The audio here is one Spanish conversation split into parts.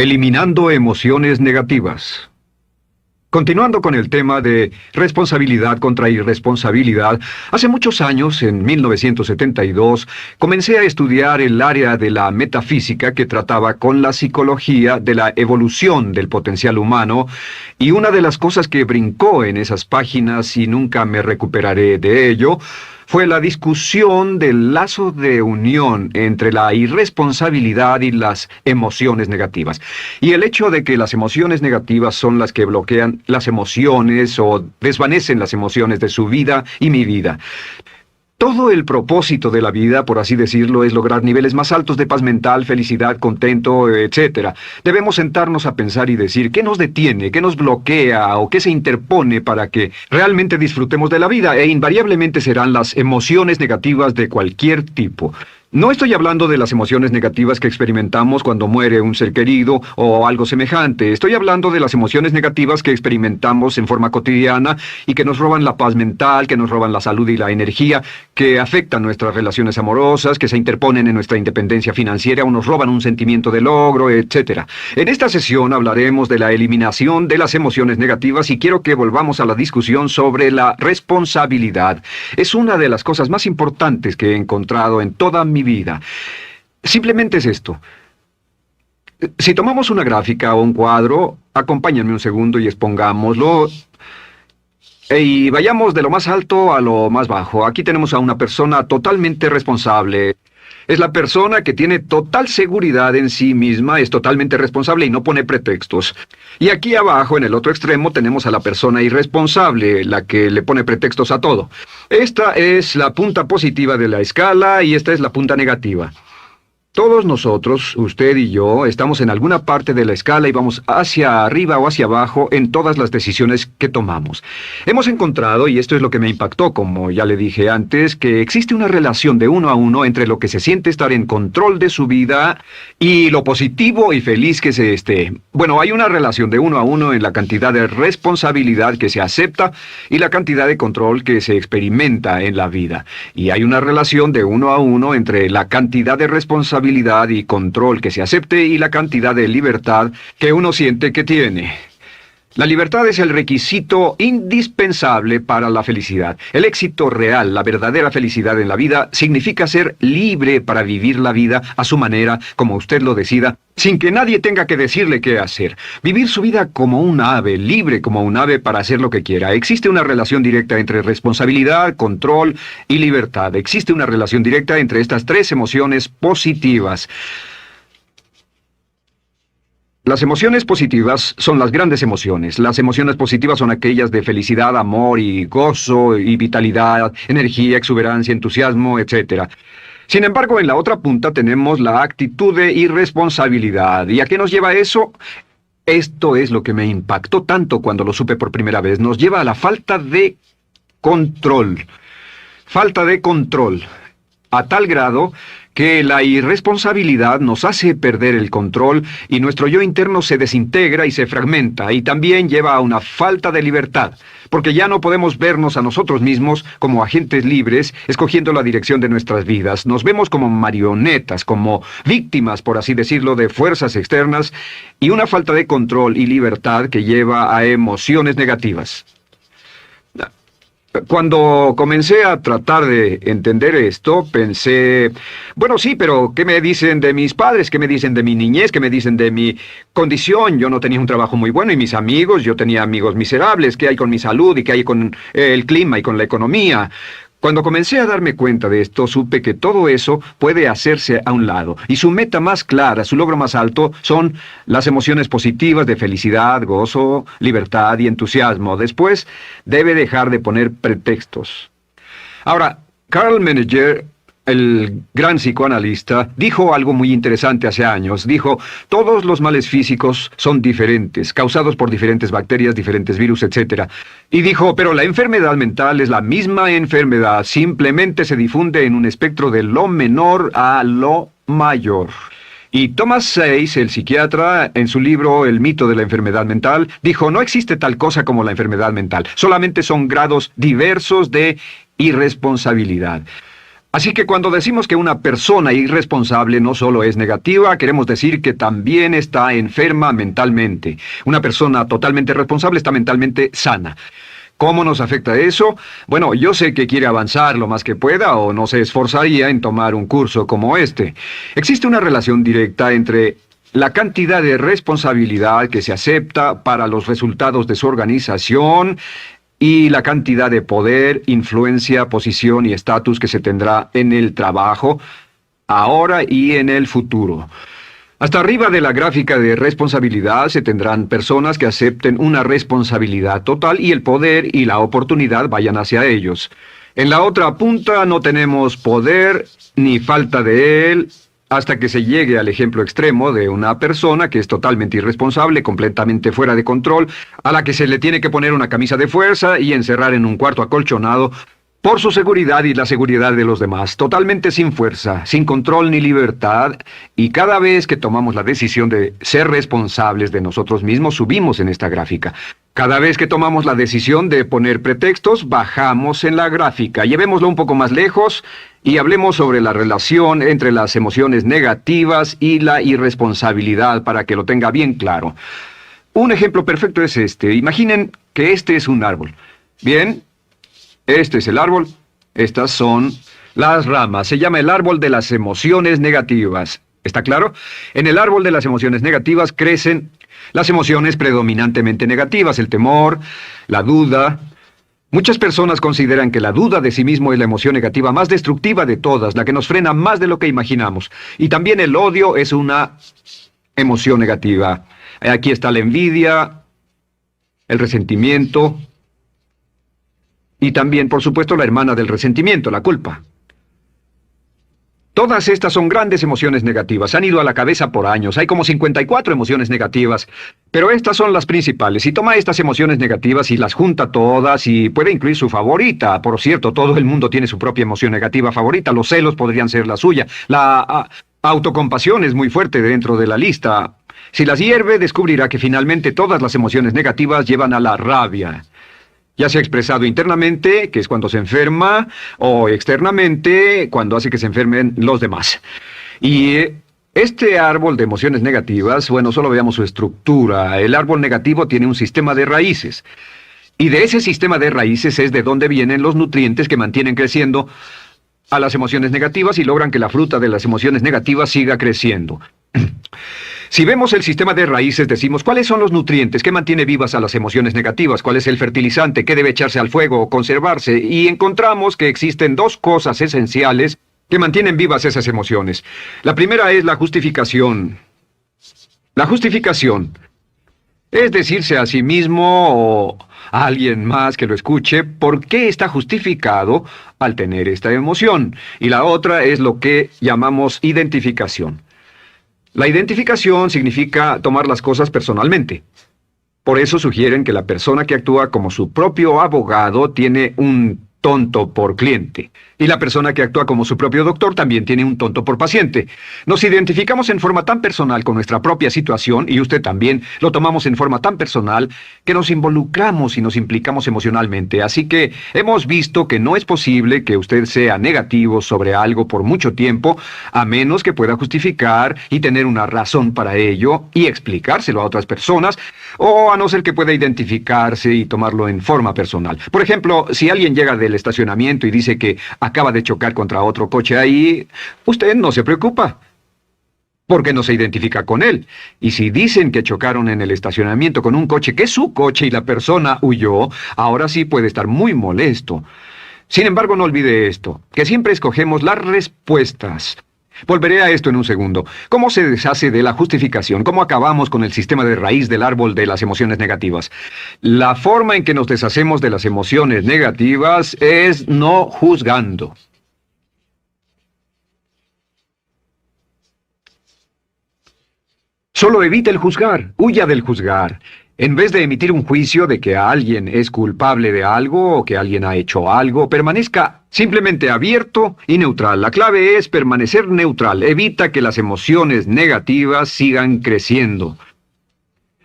Eliminando emociones negativas. Continuando con el tema de responsabilidad contra irresponsabilidad, hace muchos años, en 1972, comencé a estudiar el área de la metafísica que trataba con la psicología de la evolución del potencial humano, y una de las cosas que brincó en esas páginas, y nunca me recuperaré de ello, fue la discusión del lazo de unión entre la irresponsabilidad y las emociones negativas. Y el hecho de que las emociones negativas son las que bloquean las emociones o desvanecen las emociones de su vida y mi vida. Todo el propósito de la vida, por así decirlo, es lograr niveles más altos de paz mental, felicidad, contento, etc. Debemos sentarnos a pensar y decir qué nos detiene, qué nos bloquea o qué se interpone para que realmente disfrutemos de la vida, e invariablemente serán las emociones negativas de cualquier tipo. No estoy hablando de las emociones negativas que experimentamos cuando muere un ser querido o algo semejante. Estoy hablando de las emociones negativas que experimentamos en forma cotidiana y que nos roban la paz mental, que nos roban la salud y la energía, que afectan nuestras relaciones amorosas, que se interponen en nuestra independencia financiera o nos roban un sentimiento de logro, etc. En esta sesión hablaremos de la eliminación de las emociones negativas y quiero que volvamos a la discusión sobre la responsabilidad. Es una de las cosas más importantes que he encontrado en toda mi vida. Simplemente es esto. Si tomamos una gráfica o un cuadro, acompáñenme un segundo y expongámoslo. Y vayamos de lo más alto a lo más bajo. Aquí tenemos a una persona totalmente responsable. Es la persona que tiene total seguridad en sí misma, es totalmente responsable y no pone pretextos. Y aquí abajo, en el otro extremo, tenemos a la persona irresponsable, la que le pone pretextos a todo. Esta es la punta positiva de la escala y esta es la punta negativa. Todos nosotros, usted y yo, estamos en alguna parte de la escala y vamos hacia arriba o hacia abajo en todas las decisiones que tomamos. Hemos encontrado, y esto es lo que me impactó, como ya le dije antes, que existe una relación de uno a uno entre lo que se siente estar en control de su vida y lo positivo y feliz que se esté. Bueno, hay una relación de uno a uno en la cantidad de responsabilidad que se acepta y la cantidad de control que se experimenta en la vida. Y hay una relación de uno a uno entre la cantidad de responsabilidad y control que se acepte y la cantidad de libertad que uno siente que tiene. La libertad es el requisito indispensable para la felicidad. El éxito real, la verdadera felicidad en la vida, significa ser libre para vivir la vida a su manera, como usted lo decida, sin que nadie tenga que decirle qué hacer. Vivir su vida como un ave, libre como un ave para hacer lo que quiera. Existe una relación directa entre responsabilidad, control y libertad. Existe una relación directa entre estas tres emociones positivas. Las emociones positivas son las grandes emociones. Las emociones positivas son aquellas de felicidad, amor y gozo y vitalidad, energía, exuberancia, entusiasmo, etc. Sin embargo, en la otra punta tenemos la actitud de irresponsabilidad. ¿Y a qué nos lleva eso? Esto es lo que me impactó tanto cuando lo supe por primera vez. Nos lleva a la falta de control. Falta de control. A tal grado que la irresponsabilidad nos hace perder el control y nuestro yo interno se desintegra y se fragmenta, y también lleva a una falta de libertad, porque ya no podemos vernos a nosotros mismos como agentes libres, escogiendo la dirección de nuestras vidas. Nos vemos como marionetas, como víctimas, por así decirlo, de fuerzas externas, y una falta de control y libertad que lleva a emociones negativas. Cuando comencé a tratar de entender esto, pensé, bueno, sí, pero ¿qué me dicen de mis padres? ¿Qué me dicen de mi niñez? ¿Qué me dicen de mi condición? Yo no tenía un trabajo muy bueno y mis amigos, yo tenía amigos miserables. ¿Qué hay con mi salud y qué hay con el clima y con la economía? Cuando comencé a darme cuenta de esto, supe que todo eso puede hacerse a un lado. Y su meta más clara, su logro más alto, son las emociones positivas de felicidad, gozo, libertad y entusiasmo. Después, debe dejar de poner pretextos. Ahora, Carl Menninger, el gran psicoanalista, dijo algo muy interesante hace años. Dijo, todos los males físicos son diferentes, causados por diferentes bacterias, diferentes virus, etc. Y dijo, pero la enfermedad mental es la misma enfermedad, simplemente se difunde en un espectro de lo menor a lo mayor. Y Thomas Sayce, el psiquiatra, en su libro El mito de la enfermedad mental, dijo, no existe tal cosa como la enfermedad mental, solamente son grados diversos de irresponsabilidad. Así que cuando decimos que una persona irresponsable no solo es negativa, queremos decir que también está enferma mentalmente. Una persona totalmente responsable está mentalmente sana. ¿Cómo nos afecta eso? Bueno, yo sé que quiere avanzar lo más que pueda o no se esforzaría en tomar un curso como este. Existe una relación directa entre la cantidad de responsabilidad que se acepta para los resultados de su organización y la cantidad de poder, influencia, posición y estatus que se tendrá en el trabajo, ahora y en el futuro. Hasta arriba de la gráfica de responsabilidad se tendrán personas que acepten una responsabilidad total y el poder y la oportunidad vayan hacia ellos. En la otra punta no tenemos poder ni falta de él, hasta que se llegue al ejemplo extremo de una persona que es totalmente irresponsable, completamente fuera de control, a la que se le tiene que poner una camisa de fuerza y encerrar en un cuarto acolchonado por su seguridad y la seguridad de los demás, totalmente sin fuerza, sin control ni libertad, y cada vez que tomamos la decisión de ser responsables de nosotros mismos, subimos en esta gráfica. Cada vez que tomamos la decisión de poner pretextos, bajamos en la gráfica. Llevémoslo un poco más lejos y hablemos sobre la relación entre las emociones negativas y la irresponsabilidad para que lo tenga bien claro. Un ejemplo perfecto es este. Imaginen que este es un árbol. Bien, este es el árbol. Estas son las ramas. Se llama el árbol de las emociones negativas. ¿Está claro? En el árbol de las emociones negativas crecen las emociones predominantemente negativas, el temor, la duda. Muchas personas consideran que la duda de sí mismo es la emoción negativa más destructiva de todas, la que nos frena más de lo que imaginamos. Y también el odio es una emoción negativa. Aquí está la envidia, el resentimiento y también, por supuesto, la hermana del resentimiento, la culpa. Todas estas son grandes emociones negativas. Han ido a la cabeza por años. Hay como 54 emociones negativas. Pero estas son las principales. Si toma estas emociones negativas y las junta todas y puede incluir su favorita. Por cierto, todo el mundo tiene su propia emoción negativa favorita. Los celos podrían ser la suya. La autocompasión es muy fuerte dentro de la lista. Si las hierve, descubrirá que finalmente todas las emociones negativas llevan a la rabia. Ya sea expresado internamente, que es cuando se enferma, o externamente, cuando hace que se enfermen los demás. Y este árbol de emociones negativas, bueno, solo veamos su estructura. El árbol negativo tiene un sistema de raíces. Y de ese sistema de raíces es de donde vienen los nutrientes que mantienen creciendo a las emociones negativas y logran que la fruta de las emociones negativas siga creciendo. Si vemos el sistema de raíces, decimos, ¿cuáles son los nutrientes que mantiene vivas a las emociones negativas? ¿Cuál es el fertilizante? ¿Qué debe echarse al fuego o conservarse? Y encontramos que existen dos cosas esenciales que mantienen vivas esas emociones. La primera es la justificación. La justificación es decirse a sí mismo o a alguien más que lo escuche por qué está justificado al tener esta emoción. Y la otra es lo que llamamos identificación. La identificación significa tomar las cosas personalmente. Por eso sugieren que la persona que actúa como su propio abogado tiene un tonto por cliente. Y la persona que actúa como su propio doctor también tiene un tonto por paciente. Nos identificamos en forma tan personal con nuestra propia situación, y usted también, lo tomamos en forma tan personal, que nos involucramos y nos implicamos emocionalmente. Así que hemos visto que no es posible que usted sea negativo sobre algo por mucho tiempo, a menos que pueda justificar y tener una razón para ello y explicárselo a otras personas, o a no ser que pueda identificarse y tomarlo en forma personal. Por ejemplo, si alguien llega del estacionamiento y dice que acaba de chocar contra otro coche ahí, usted no se preocupa, porque no se identifica con él. Y si dicen que chocaron en el estacionamiento con un coche que es su coche y la persona huyó, ahora sí puede estar muy molesto. Sin embargo, no olvide esto, que siempre escogemos las respuestas. Volveré a esto en un segundo. ¿Cómo se deshace de la justificación? ¿Cómo acabamos con el sistema de raíz del árbol de las emociones negativas? La forma en que nos deshacemos de las emociones negativas es no juzgando. Solo evite el juzgar, huya del juzgar. En vez de emitir un juicio de que alguien es culpable de algo o que alguien ha hecho algo, permanezca simplemente abierto y neutral. La clave es permanecer neutral. Evita que las emociones negativas sigan creciendo.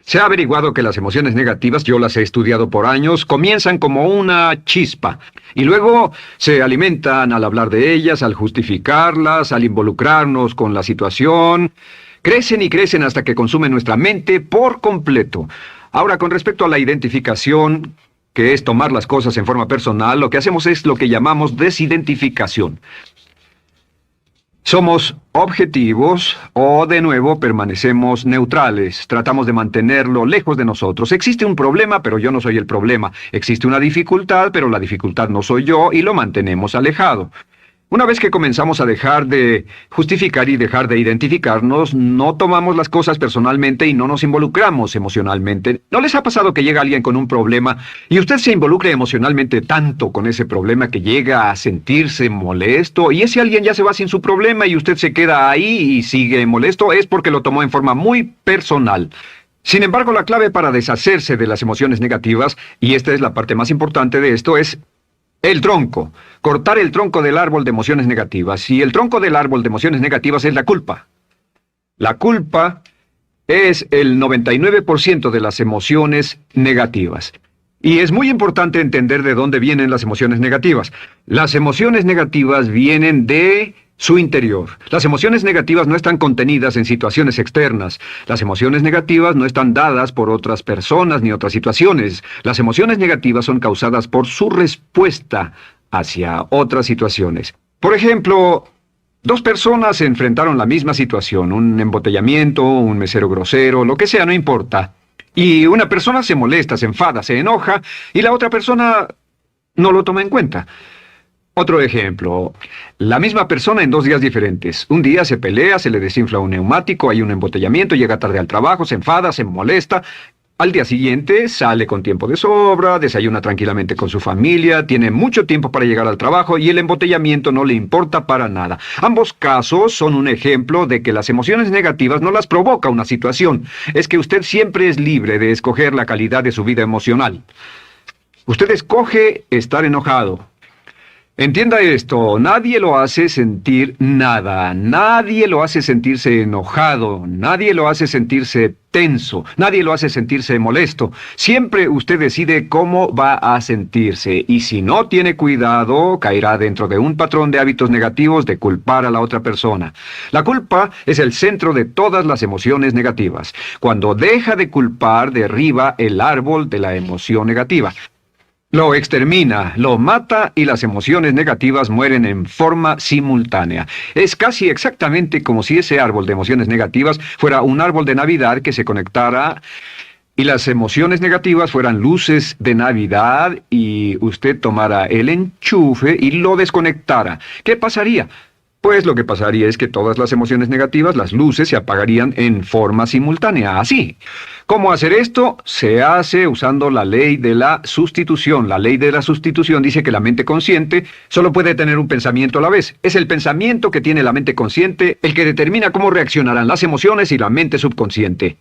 Se ha averiguado que las emociones negativas, yo las he estudiado por años, comienzan como una chispa y luego se alimentan al hablar de ellas, al justificarlas, al involucrarnos con la situación. Crecen y crecen hasta que consumen nuestra mente por completo. Ahora, con respecto a la identificación, que es tomar las cosas en forma personal, lo que hacemos es lo que llamamos desidentificación. Somos objetivos o, de nuevo, permanecemos neutrales. Tratamos de mantenerlo lejos de nosotros. Existe un problema, pero yo no soy el problema. Existe una dificultad, pero la dificultad no soy yo, y lo mantenemos alejado. Una vez que comenzamos a dejar de justificar y dejar de identificarnos, no tomamos las cosas personalmente y no nos involucramos emocionalmente. ¿No les ha pasado que llega alguien con un problema y usted se involucra emocionalmente tanto con ese problema que llega a sentirse molesto y ese alguien ya se va sin su problema y usted se queda ahí y sigue molesto? Es porque lo tomó en forma muy personal. Sin embargo, la clave para deshacerse de las emociones negativas, y esta es la parte más importante de esto, es el tronco. Cortar el tronco del árbol de emociones negativas. Y el tronco del árbol de emociones negativas es la culpa. La culpa es el 99% de las emociones negativas. Y es muy importante entender de dónde vienen las emociones negativas. Las emociones negativas vienen de su interior. Las emociones negativas no están contenidas en situaciones externas. Las emociones negativas no están dadas por otras personas ni otras situaciones. Las emociones negativas son causadas por su respuesta hacia otras situaciones. Por ejemplo, dos personas se enfrentaron la misma situación, un embotellamiento, un mesero grosero, lo que sea, no importa. Y una persona se molesta, se enfada, se enoja, y la otra persona no lo toma en cuenta. Otro ejemplo, la misma persona en 2 días diferentes. Un día se pelea, se le desinfla un neumático, hay un embotellamiento, llega tarde al trabajo, se enfada, se molesta. Al día siguiente sale con tiempo de sobra, desayuna tranquilamente con su familia, tiene mucho tiempo para llegar al trabajo y el embotellamiento no le importa para nada. Ambos casos son un ejemplo de que las emociones negativas no las provoca una situación. Es que usted siempre es libre de escoger la calidad de su vida emocional. Usted escoge estar enojado. Entienda esto, nadie lo hace sentir nada, nadie lo hace sentirse enojado, nadie lo hace sentirse tenso, nadie lo hace sentirse molesto. Siempre usted decide cómo va a sentirse y si no tiene cuidado, caerá dentro de un patrón de hábitos negativos de culpar a la otra persona. La culpa es el centro de todas las emociones negativas. Cuando deja de culpar, derriba el árbol de la emoción negativa. Lo extermina, lo mata y las emociones negativas mueren en forma simultánea. Es casi exactamente como si ese árbol de emociones negativas fuera un árbol de Navidad que se conectara y las emociones negativas fueran luces de Navidad y usted tomara el enchufe y lo desconectara. ¿Qué pasaría? Pues lo que pasaría es que todas las emociones negativas, las luces, se apagarían en forma simultánea, así. ¿Cómo hacer esto? Se hace usando la ley de la sustitución. La ley de la sustitución dice que la mente consciente solo puede tener un pensamiento a la vez. Es el pensamiento que tiene la mente consciente el que determina cómo reaccionarán las emociones y la mente subconsciente.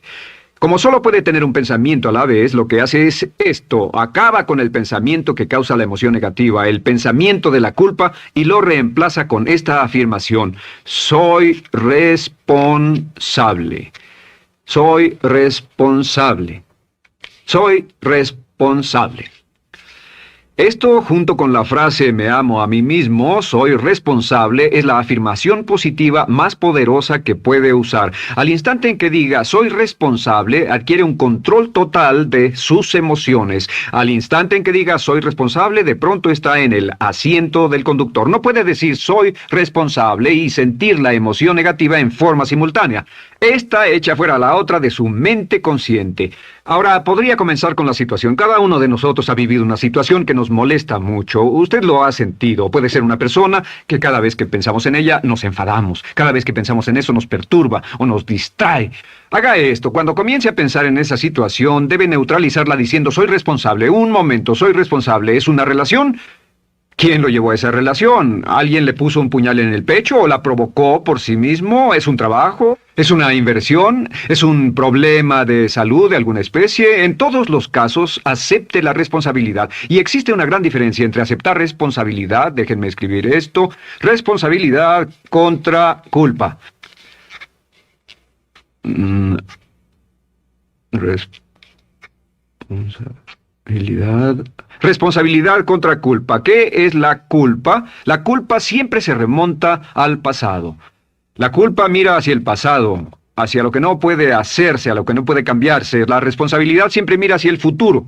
Como solo puede tener un pensamiento a la vez, lo que hace es esto: acaba con el pensamiento que causa la emoción negativa, el pensamiento de la culpa, y lo reemplaza con esta afirmación: soy responsable. Soy responsable. Soy responsable. Esto, junto con la frase me amo a mí mismo, soy responsable, es la afirmación positiva más poderosa que puede usar. Al instante en que diga soy responsable, adquiere un control total de sus emociones. Al instante en que diga soy responsable, de pronto está en el asiento del conductor. No puede decir soy responsable y sentir la emoción negativa en forma simultánea. Esta echa fuera la otra de su mente consciente. Ahora, podría comenzar con la situación. Cada uno de nosotros ha vivido una situación que nos molesta mucho. Usted lo ha sentido. Puede ser una persona que cada vez que pensamos en ella nos enfadamos. Cada vez que pensamos en eso nos perturba o nos distrae. Haga esto. Cuando comience a pensar en esa situación, debe neutralizarla diciendo soy responsable. Un momento, soy responsable. ¿Es una relación? ¿Quién lo llevó a esa relación? ¿Alguien le puso un puñal en el pecho o la provocó por sí mismo? ¿Es un trabajo? ¿Es una inversión? ¿Es un problema de salud de alguna especie? En todos los casos, acepte la responsabilidad. Y existe una gran diferencia entre aceptar responsabilidad, déjenme escribir esto, responsabilidad contra culpa. Responsabilidad. Responsabilidad contra culpa. ¿Qué es la culpa? La culpa siempre se remonta al pasado. La culpa mira hacia el pasado, hacia lo que no puede hacerse, a lo que no puede cambiarse. La responsabilidad siempre mira hacia el futuro.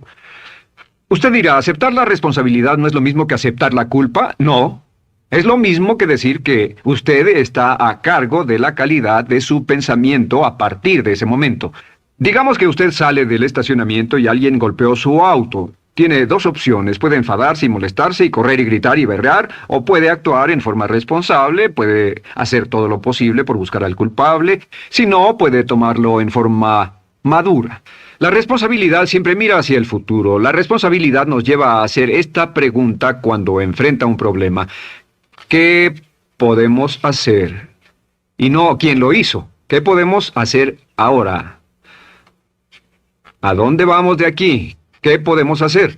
Usted dirá, ¿aceptar la responsabilidad no es lo mismo que aceptar la culpa? No. Es lo mismo que decir que usted está a cargo de la calidad de su pensamiento a partir de ese momento. Digamos que usted sale del estacionamiento y alguien golpeó su auto. Tiene dos opciones, puede enfadarse y molestarse y correr y gritar y berrear, o puede actuar en forma responsable, puede hacer todo lo posible por buscar al culpable, si no, puede tomarlo en forma madura. La responsabilidad siempre mira hacia el futuro. La responsabilidad nos lleva a hacer esta pregunta cuando enfrenta un problema. ¿Qué podemos hacer? Y no, ¿quién lo hizo? ¿Qué podemos hacer ahora? ¿A dónde vamos de aquí? ¿Qué podemos hacer?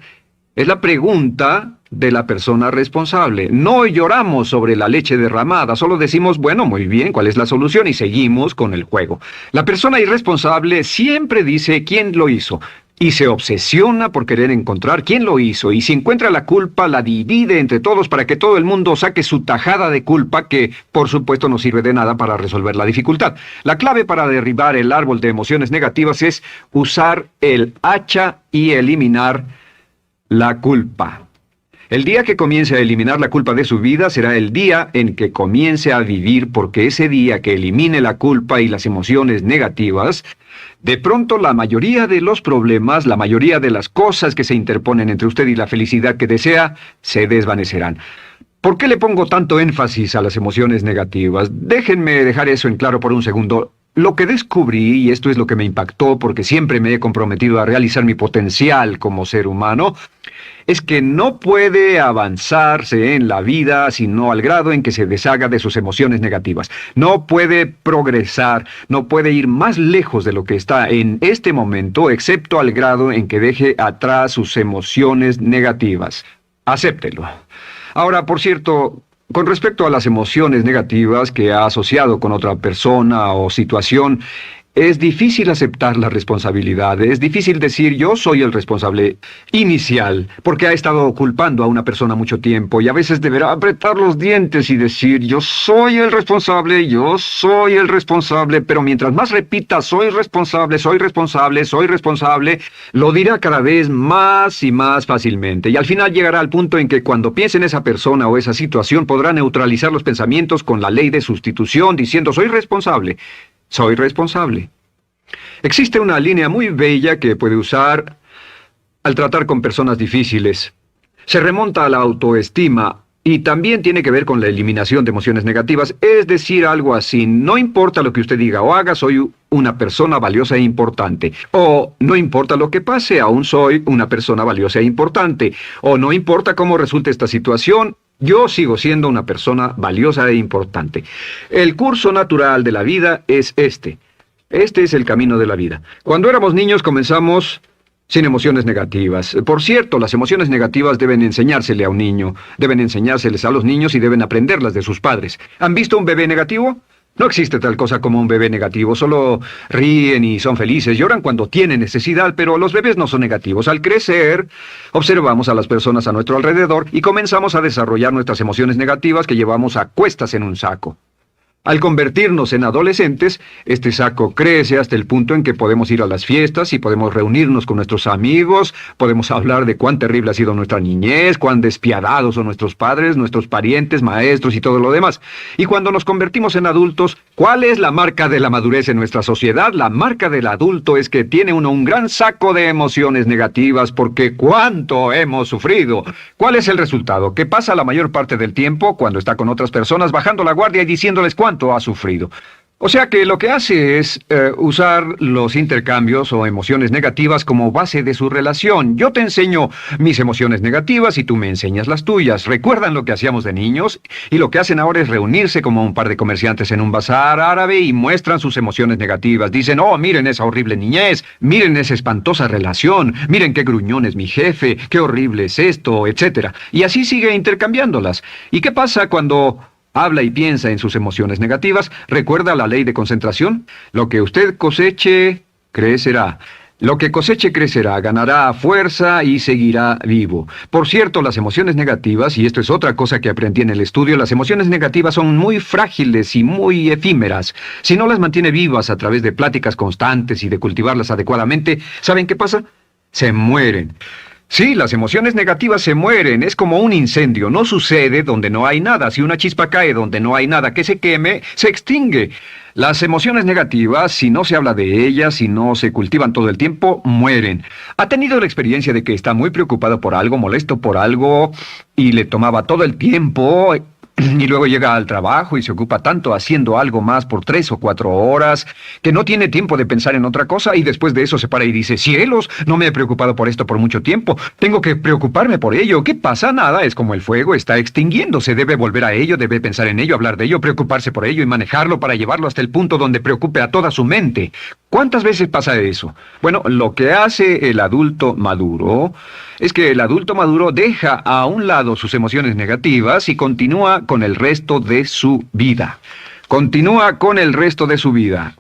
Es la pregunta de la persona responsable. No lloramos sobre la leche derramada, solo decimos, bueno, muy bien, ¿cuál es la solución? Y seguimos con el juego. La persona irresponsable siempre dice quién lo hizo y se obsesiona por querer encontrar quién lo hizo, y si encuentra la culpa la divide entre todos para que todo el mundo saque su tajada de culpa, que por supuesto no sirve de nada para resolver la dificultad. La clave para derribar el árbol de emociones negativas es usar el hacha y eliminar la culpa. El día que comience a eliminar la culpa de su vida será el día en que comience a vivir, porque ese día que elimine la culpa y las emociones negativas, de pronto la mayoría de los problemas, la mayoría de las cosas que se interponen entre usted y la felicidad que desea, se desvanecerán. ¿Por qué le pongo tanto énfasis a las emociones negativas? Déjenme dejar eso en claro por un segundo. Lo que descubrí, y esto es lo que me impactó porque siempre me he comprometido a realizar mi potencial como ser humano, es que no puede avanzarse en la vida sino al grado en que se deshaga de sus emociones negativas. No puede progresar, no puede ir más lejos de lo que está en este momento, excepto al grado en que deje atrás sus emociones negativas. Acéptelo. Ahora, por cierto, con respecto a las emociones negativas que ha asociado con otra persona o situación, es difícil aceptar la responsabilidad, es difícil decir yo soy el responsable inicial, porque ha estado culpando a una persona mucho tiempo y a veces deberá apretar los dientes y decir yo soy el responsable, pero mientras más repita soy responsable, lo dirá cada vez más y más fácilmente, y al final llegará al punto en que cuando piense en esa persona o esa situación podrá neutralizar los pensamientos con la ley de sustitución diciendo soy responsable. Soy responsable. Existe una línea muy bella que puede usar al tratar con personas difíciles. Se remonta a la autoestima y también tiene que ver con la eliminación de emociones negativas, es decir, algo así: no importa lo que usted diga o haga, soy una persona valiosa e importante. O no importa lo que pase, aún soy una persona valiosa e importante. O no importa cómo resulte esta situación, yo sigo siendo una persona valiosa e importante. El curso natural de la vida es este. Este es el camino de la vida. Cuando éramos niños comenzamos sin emociones negativas. Por cierto, las emociones negativas deben enseñársele a un niño, deben enseñárseles a los niños y deben aprenderlas de sus padres. ¿Han visto un bebé negativo? No existe tal cosa como un bebé negativo, solo ríen y son felices, lloran cuando tienen necesidad, pero los bebés no son negativos. Al crecer, observamos a las personas a nuestro alrededor y comenzamos a desarrollar nuestras emociones negativas que llevamos a cuestas en un saco. Al convertirnos en adolescentes, este saco crece hasta el punto en que podemos ir a las fiestas y podemos reunirnos con nuestros amigos, podemos hablar de cuán terrible ha sido nuestra niñez, cuán despiadados son nuestros padres, nuestros parientes, maestros y todo lo demás. Y cuando nos convertimos en adultos, ¿cuál es la marca de la madurez en nuestra sociedad? La marca del adulto es que tiene uno un gran saco de emociones negativas porque ¿cuánto hemos sufrido? ¿Cuál es el resultado? Que pasa la mayor parte del tiempo cuando está con otras personas bajando la guardia y diciéndoles cuánto ha sufrido. O sea que lo que hace es usar los intercambios o emociones negativas como base de su relación. Yo te enseño mis emociones negativas y tú me enseñas las tuyas. ¿Recuerdan lo que hacíamos de niños? Y lo que hacen ahora es reunirse como un par de comerciantes en un bazar árabe y muestran sus emociones negativas. Dicen, oh, miren esa horrible niñez, miren esa espantosa relación, miren qué gruñón es mi jefe, qué horrible es esto, etc. Y así sigue intercambiándolas. ¿Y qué pasa cuando habla y piensa en sus emociones negativas? ¿Recuerda la ley de concentración? Lo que usted coseche, crecerá. Lo que coseche crecerá, ganará fuerza y seguirá vivo. Por cierto, las emociones negativas, y esto es otra cosa que aprendí en el estudio, las emociones negativas son muy frágiles y muy efímeras. Si no las mantiene vivas a través de pláticas constantes y de cultivarlas adecuadamente, ¿saben qué pasa? Se mueren. Sí, las emociones negativas se mueren, es como un incendio, no sucede donde no hay nada. Si una chispa cae donde no hay nada que se queme, se extingue. Las emociones negativas, si no se habla de ellas, si no se cultivan todo el tiempo, mueren. ¿Ha tenido la experiencia de que está muy preocupado por algo, molesto por algo, y le tomaba todo el tiempo, y luego llega al trabajo y se ocupa tanto haciendo algo más por 3 o 4 horas, que no tiene tiempo de pensar en otra cosa, y después de eso se para y dice, cielos, no me he preocupado por esto por mucho tiempo, tengo que preocuparme por ello? ¿Qué pasa? Nada, es como el fuego, está extinguiéndose, debe volver a ello, debe pensar en ello, hablar de ello, preocuparse por ello y manejarlo para llevarlo hasta el punto donde preocupe a toda su mente. ¿Cuántas veces pasa eso? Bueno, lo que hace el adulto maduro es que el adulto maduro deja a un lado sus emociones negativas y continúa con el resto de su vida. Continúa con el resto de su vida.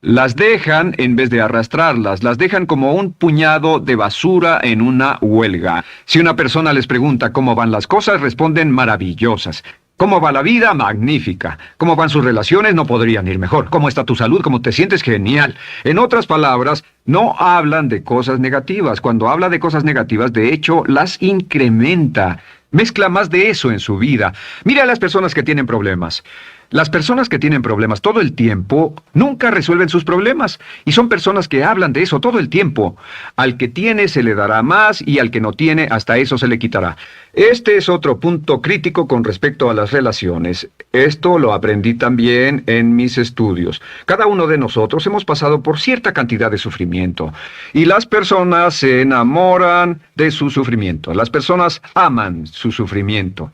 Las dejan en vez de arrastrarlas, las dejan como un puñado de basura en una huelga. Si una persona les pregunta cómo van las cosas, responden maravillosas. ¿Cómo va la vida? Magnífica. ¿Cómo van sus relaciones? No podrían ir mejor. ¿Cómo está tu salud? ¿Cómo te sientes? Genial. En otras palabras, no hablan de cosas negativas. Cuando habla de cosas negativas, de hecho, las incrementa. Mezcla más de eso en su vida. Mira a las personas que tienen problemas. Las personas que tienen problemas todo el tiempo nunca resuelven sus problemas, y son personas que hablan de eso todo el tiempo. Al que tiene se le dará más, y al que no tiene hasta eso se le quitará. Este es otro punto crítico con respecto a las relaciones. Esto lo aprendí también en mis estudios. Cada uno de nosotros hemos pasado por cierta cantidad de sufrimiento, y las personas se enamoran de su sufrimiento. Las personas aman su sufrimiento.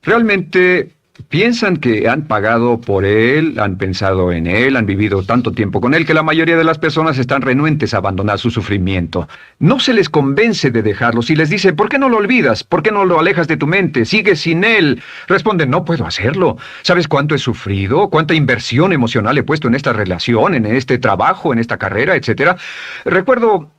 Realmente piensan que han pagado por él, han pensado en él, han vivido tanto tiempo con él, que la mayoría de las personas están renuentes a abandonar su sufrimiento. No se les convence de dejarlo. Si les dice, ¿por qué no lo olvidas? ¿Por qué no lo alejas de tu mente? ¿Sigues sin él? Responden, no puedo hacerlo. ¿Sabes cuánto he sufrido? ¿Cuánta inversión emocional he puesto en esta relación, en este trabajo, en esta carrera, etcétera? Recuerdo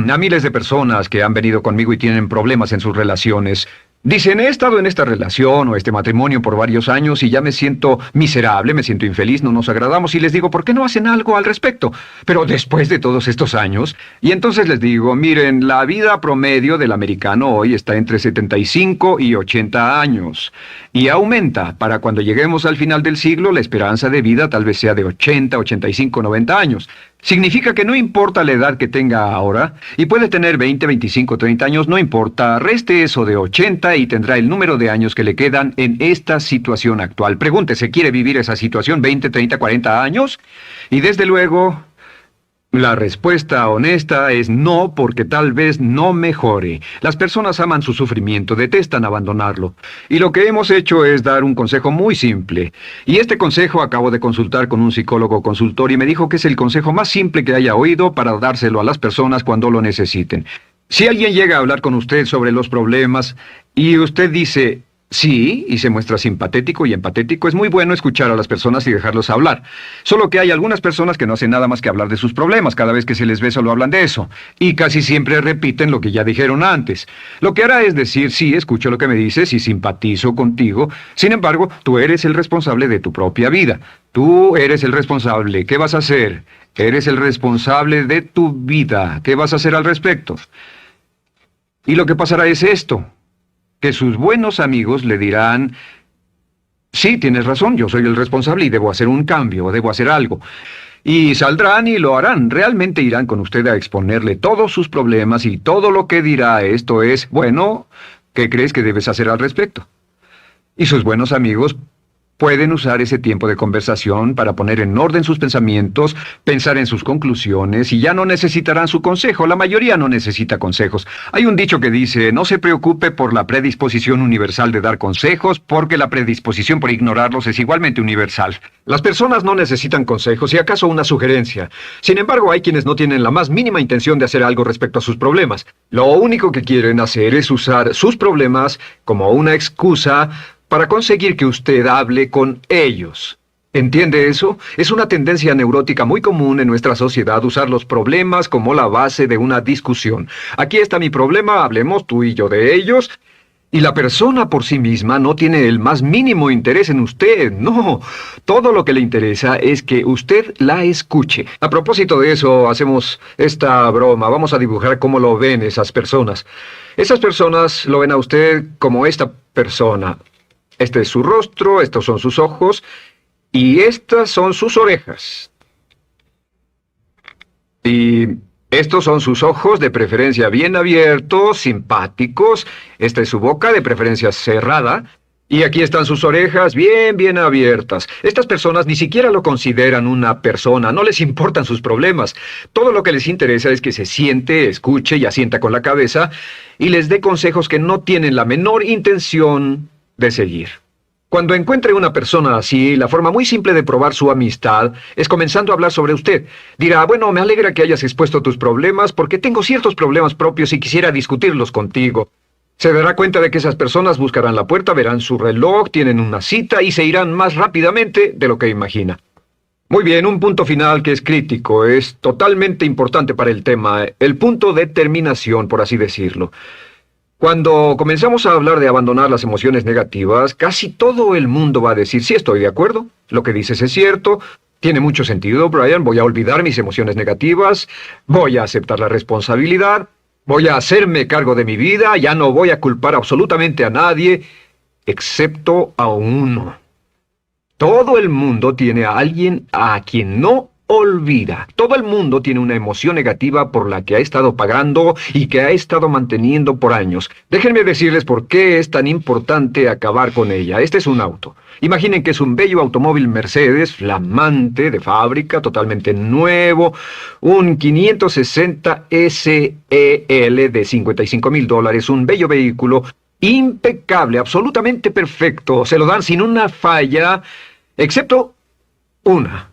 a miles de personas que han venido conmigo y tienen problemas en sus relaciones. Dicen, he estado en esta relación o este matrimonio por varios años y ya me siento miserable, me siento infeliz, no nos agradamos, y les digo, ¿por qué no hacen algo al respecto? Pero después de todos estos años, y entonces les digo, miren, la vida promedio del americano hoy está entre 75 y 80 años, y aumenta. Para cuando lleguemos al final del siglo, la esperanza de vida tal vez sea de 80, 85, 90 años. Significa que no importa la edad que tenga ahora, y puede tener 20, 25, 30 años, no importa, reste eso de 80 y tendrá el número de años que le quedan en esta situación actual. Pregúntese, ¿quiere vivir esa situación 20, 30, 40 años? Y desde luego, la respuesta honesta es no, porque tal vez no mejore. Las personas aman su sufrimiento, detestan abandonarlo. Y lo que hemos hecho es dar un consejo muy simple. Y este consejo acabo de consultar con un psicólogo consultor y me dijo que es el consejo más simple que haya oído para dárselo a las personas cuando lo necesiten. Si alguien llega a hablar con usted sobre los problemas y usted dice sí, y se muestra simpatético y empatético, es muy bueno escuchar a las personas y dejarlos hablar. Solo que hay algunas personas que no hacen nada más que hablar de sus problemas. Cada vez que se les ve solo hablan de eso. Y casi siempre repiten lo que ya dijeron antes. Lo que hará es decir, sí, escucho lo que me dices y simpatizo contigo. Sin embargo, tú eres el responsable de tu propia vida. Tú eres el responsable. ¿Qué vas a hacer? Eres el responsable de tu vida. ¿Qué vas a hacer al respecto? Y lo que pasará es esto, que sus buenos amigos le dirán, sí, tienes razón, yo soy el responsable y debo hacer un cambio, debo hacer algo. Y saldrán y lo harán, realmente irán con usted a exponerle todos sus problemas y todo lo que dirá esto es, bueno, ¿qué crees que debes hacer al respecto? Y sus buenos amigos pueden usar ese tiempo de conversación para poner en orden sus pensamientos, pensar en sus conclusiones, y ya no necesitarán su consejo. La mayoría no necesita consejos. Hay un dicho que dice, no se preocupe por la predisposición universal de dar consejos, porque la predisposición por ignorarlos es igualmente universal. Las personas no necesitan consejos, si acaso una sugerencia. Sin embargo, hay quienes no tienen la más mínima intención de hacer algo respecto a sus problemas. Lo único que quieren hacer es usar sus problemas como una excusa para conseguir que usted hable con ellos. ¿Entiende eso? Es una tendencia neurótica muy común en nuestra sociedad usar los problemas como la base de una discusión. Aquí está mi problema, hablemos tú y yo de ellos. Y la persona por sí misma no tiene el más mínimo interés en usted, no. Todo lo que le interesa es que usted la escuche. A propósito de eso, hacemos esta broma. Vamos a dibujar cómo lo ven esas personas. Esas personas lo ven a usted como esta persona. Este es su rostro, estos son sus ojos, y estas son sus orejas. Y estos son sus ojos, de preferencia bien abiertos, simpáticos. Esta es su boca, de preferencia cerrada. Y aquí están sus orejas, bien abiertas. Estas personas ni siquiera lo consideran una persona, no les importan sus problemas. Todo lo que les interesa es que se siente, escuche y asienta con la cabeza y les dé consejos que no tienen la menor intención de seguir. Cuando encuentre una persona así, la forma muy simple de probar su amistad es comenzando a hablar sobre usted. Dirá, bueno, me alegra que hayas expuesto tus problemas porque tengo ciertos problemas propios y quisiera discutirlos contigo. Se dará cuenta de que esas personas buscarán la puerta, verán su reloj, tienen una cita y se irán más rápidamente de lo que imagina. Muy bien, un punto final que es crítico, es totalmente importante para el tema, el punto de terminación, por así decirlo. Cuando comenzamos a hablar de abandonar las emociones negativas, casi todo el mundo va a decir, sí, estoy de acuerdo, lo que dices es cierto, tiene mucho sentido, Brian, voy a olvidar mis emociones negativas, voy a aceptar la responsabilidad, voy a hacerme cargo de mi vida, ya no voy a culpar absolutamente a nadie, excepto a uno. Todo el mundo tiene a alguien a quien no olvida. Todo el mundo tiene una emoción negativa por la que ha estado pagando y que ha estado manteniendo por años. Déjenme decirles por qué es tan importante acabar con ella. Este es un auto. Imaginen que es un bello automóvil Mercedes, flamante, de fábrica, totalmente nuevo, un 560 SEL de $55,000, un bello vehículo, impecable, absolutamente perfecto. Se lo dan sin una falla, excepto una.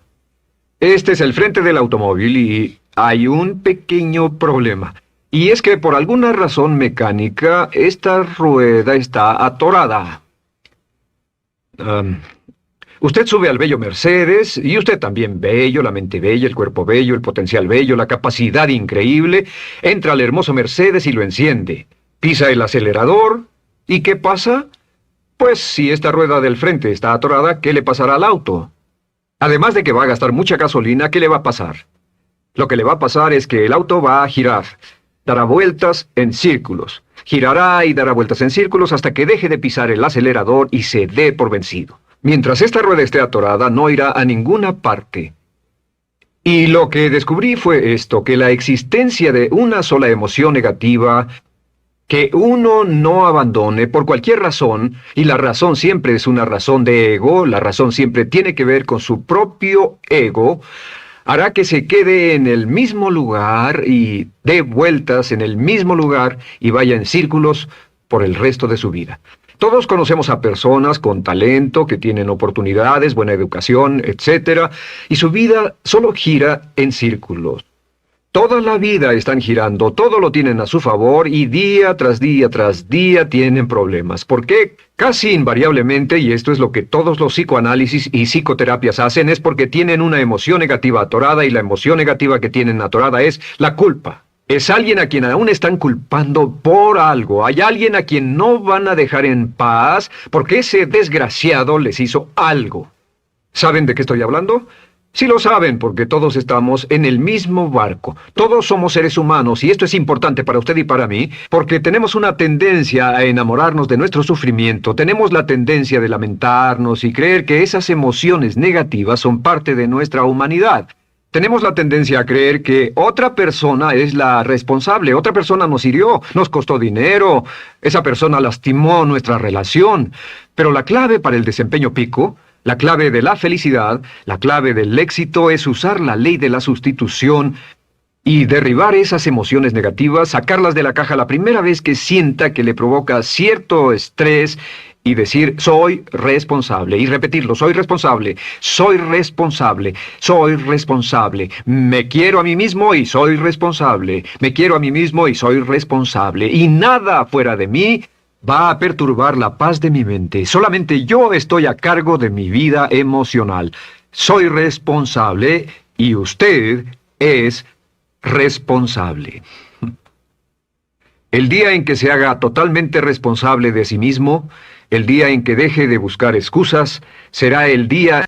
Este es el frente del automóvil y hay un pequeño problema. Y es que por alguna razón mecánica, esta rueda está atorada. Usted sube al bello Mercedes, y usted también bello, la mente bella, el cuerpo bello, el potencial bello, la capacidad increíble. Entra al hermoso Mercedes y lo enciende. Pisa el acelerador, ¿y qué pasa? Pues si esta rueda del frente está atorada, ¿qué le pasará al auto? Además de que va a gastar mucha gasolina, ¿qué le va a pasar? Lo que le va a pasar es que el auto va a girar, dará vueltas en círculos, girará y dará vueltas en círculos hasta que deje de pisar el acelerador y se dé por vencido. Mientras esta rueda esté atorada, no irá a ninguna parte. Y lo que descubrí fue esto, que la existencia de una sola emoción negativa que uno no abandone por cualquier razón, y la razón siempre es una razón de ego, la razón siempre tiene que ver con su propio ego, hará que se quede en el mismo lugar y dé vueltas en el mismo lugar y vaya en círculos por el resto de su vida. Todos conocemos a personas con talento, que tienen oportunidades, buena educación, etc., y su vida solo gira en círculos. Toda la vida están girando, todo lo tienen a su favor y día tras día tras día tienen problemas. ¿Por qué? Casi invariablemente, y esto es lo que todos los psicoanálisis y psicoterapias hacen, es porque tienen una emoción negativa atorada y la emoción negativa que tienen atorada es la culpa. Es alguien a quien aún están culpando por algo. Hay alguien a quien no van a dejar en paz porque ese desgraciado les hizo algo. ¿Saben de qué estoy hablando? Sí lo saben, porque todos estamos en el mismo barco. Todos somos seres humanos, y esto es importante para usted y para mí, porque tenemos una tendencia a enamorarnos de nuestro sufrimiento. Tenemos la tendencia de lamentarnos y creer que esas emociones negativas son parte de nuestra humanidad. Tenemos la tendencia a creer que otra persona es la responsable. Otra persona nos hirió, nos costó dinero, esa persona lastimó nuestra relación. Pero la clave para el desempeño pico, la clave de la felicidad, la clave del éxito es usar la ley de la sustitución y derribar esas emociones negativas, sacarlas de la caja la primera vez que sienta que le provoca cierto estrés y decir, soy responsable, y repetirlo, soy responsable, soy responsable, soy responsable, me quiero a mí mismo y soy responsable, me quiero a mí mismo y soy responsable, y nada fuera de mí va a perturbar la paz de mi mente. Solamente yo estoy a cargo de mi vida emocional. soy responsable y usted es responsable. El día en que se haga totalmente responsable de sí mismo, el día en que deje de buscar excusas, será el día